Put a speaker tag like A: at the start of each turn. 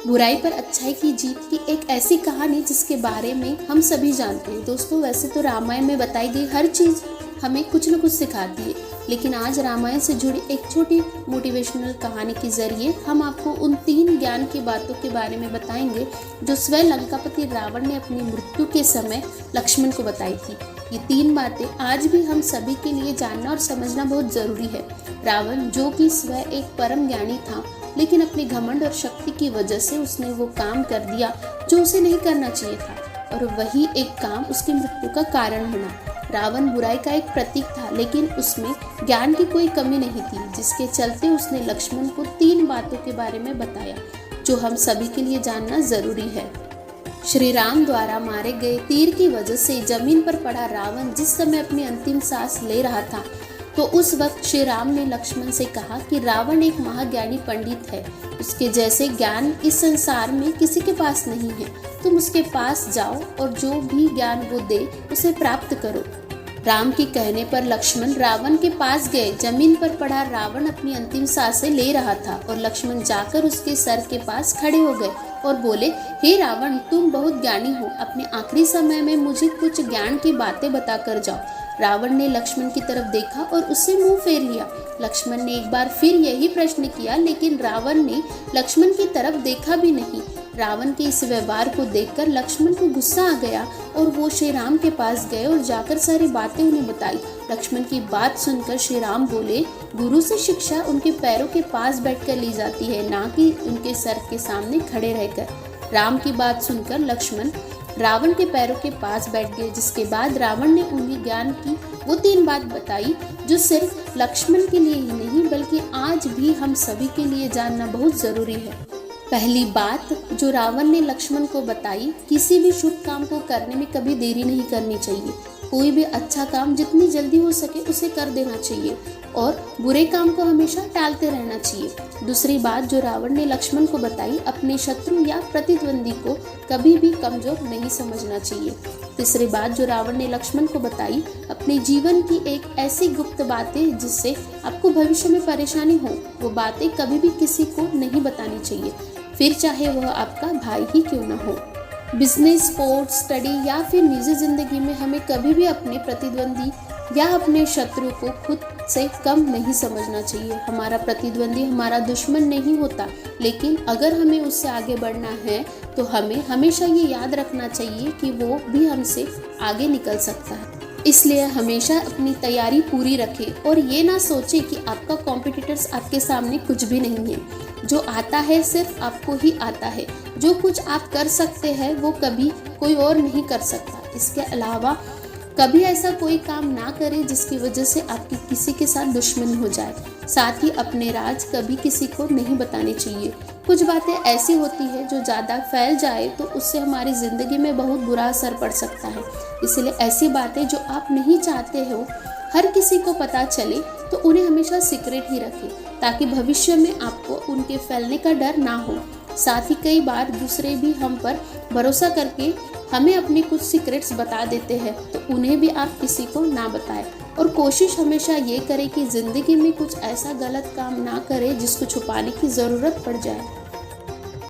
A: बुराई पर अच्छाई की जीत की एक ऐसी कहानी जिसके बारे में हम सभी जानते हैं। दोस्तों, वैसे तो रामायण में बताई गई हर चीज़ हमें कुछ न कुछ सिखाती है, लेकिन आज रामायण से जुड़ी एक छोटी मोटिवेशनल कहानी के जरिए हम आपको उन 3 ज्ञान की बातों के बारे में बताएंगे जो स्वयं लंकापति रावण ने अपनी मृत्यु के समय लक्ष्मण को बताई थी। ये 3 बातें आज भी हम सभी के लिए जानना और समझना बहुत जरूरी है। रावण, जो कि स्वयं एक परम ज्ञानी था, लेकिन अपने घमंड और शक्ति की वजह से उसने वो काम कर दिया जो उसे नहीं करना चाहिए था, और वही एक काम उसकी मृत्यु का कारण बना। रावण बुराई का एक प्रतीक था, लेकिन उसमें ज्ञान की कोई कमी नहीं थी, जिसके चलते उसने लक्ष्मण को 3 बातों के बारे में बताया जो हम सभी के लिए जानना जरूरी है। श्री राम द्वारा मारे गए तीर की वजह से जमीन पर पड़ा रावण जिस समय अपनी अंतिम सांस ले रहा था, तो उस वक्त श्री राम ने लक्ष्मण से कहा कि रावण एक महाज्ञानी पंडित है, उसके जैसे ज्ञान इस संसार में किसी के पास नहीं है। तुम उसके पास जाओ और जो भी ज्ञान वो दे उसे प्राप्त करो। राम के कहने पर लक्ष्मण रावण के पास गए। जमीन पर पड़ा रावण अपनी अंतिम सांसें ले रहा था और लक्ष्मण जाकर उसके सर के पास खड़े हो गए और बोले, हे रावण, तुम बहुत ज्ञानी हो, अपने आखिरी समय में मुझे कुछ ज्ञान की बातें बताकर जाओ। रावण ने लक्ष्मण की तरफ देखा और उससे मुंह फेर लिया। लक्ष्मण ने एक बार फिर यही प्रश्न किया, लेकिन रावण ने लक्ष्मण की तरफ देखा भी नहीं। रावण के इस व्यवहार को देखकर लक्ष्मण को गुस्सा आ गया और वो श्री राम के पास गए और जाकर सारी बातें उन्हें बताई। लक्ष्मण की बात सुनकर श्री राम बोले, गुरु से शिक्षा उनके पैरों के पास बैठकर ली जाती है, ना कि उनके सर के सामने खड़े रहकर। राम की बात सुनकर लक्ष्मण रावण के पैरों के पास बैठ गए, जिसके बाद रावण ने उन्हें ज्ञान की वो 3 बात बताई जो सिर्फ लक्ष्मण के लिए ही नहीं बल्कि आज भी हम सभी के लिए जानना बहुत जरूरी है। पहली बात जो रावण ने लक्ष्मण को बताई, किसी भी शुभ काम को करने में कभी देरी नहीं करनी चाहिए। कोई भी अच्छा काम जितनी जल्दी हो सके उसे कर देना चाहिए और बुरे काम को हमेशा टालते रहना चाहिए। दूसरी बात जो रावण ने लक्ष्मण को बताई, अपने शत्रु या प्रतिद्वंदी को कभी भी कमजोर नहीं समझना चाहिए। तीसरी बात जो रावण ने लक्ष्मण को बताई, अपने जीवन की एक ऐसी गुप्त बातें जिससे आपको भविष्य में परेशानी हो, वो बातें कभी भी किसी को नहीं बतानी चाहिए, फिर चाहे वह आपका भाई ही क्यों न हो। बिजनेस, स्पोर्ट्स, स्टडी या फिर निजी जिंदगी में हमें कभी भी अपने प्रतिद्वंदी या अपने शत्रु को खुद से कम नहीं समझना चाहिए। हमारा प्रतिद्वंदी हमारा दुश्मन नहीं होता, लेकिन अगर हमें उससे आगे बढ़ना है तो हमें हमेशा ये याद रखना चाहिए कि वो भी हमसे आगे निकल सकता है। इसलिए हमेशा अपनी तैयारी पूरी रखें और ये ना सोचें कि आपका कॉम्पिटिटर्स आपके सामने कुछ भी नहीं है। जो आता है सिर्फ आपको ही आता है। जो कुछ आप कर सकते हैं वो कभी कोई और नहीं कर सकता। इसके अलावा कभी ऐसा कोई काम ना करें जिसकी वजह से आपकी किसी के साथ दुश्मनी हो जाए। साथ ही अपने राज कभी किसी को नहीं बताने चाहिए। कुछ बातें ऐसी होती है जो ज़्यादा फैल जाए तो उससे हमारी ज़िंदगी में बहुत बुरा असर पड़ सकता है। इसलिए ऐसी बातें जो आप नहीं चाहते हो हर किसी को पता चले तो उन्हें हमेशा सीक्रेट ही रखें, ताकि भविष्य में आपको उनके फैलने का डर ना हो। साथ ही कई बार दूसरे भी हम पर भरोसा करके हमें अपने कुछ सीक्रेट्स बता देते हैं, तो उन्हें भी आप किसी को ना बताएं। और कोशिश हमेशा ये करें कि ज़िंदगी में कुछ ऐसा गलत काम ना करें जिसको छुपाने की ज़रूरत पड़ जाए।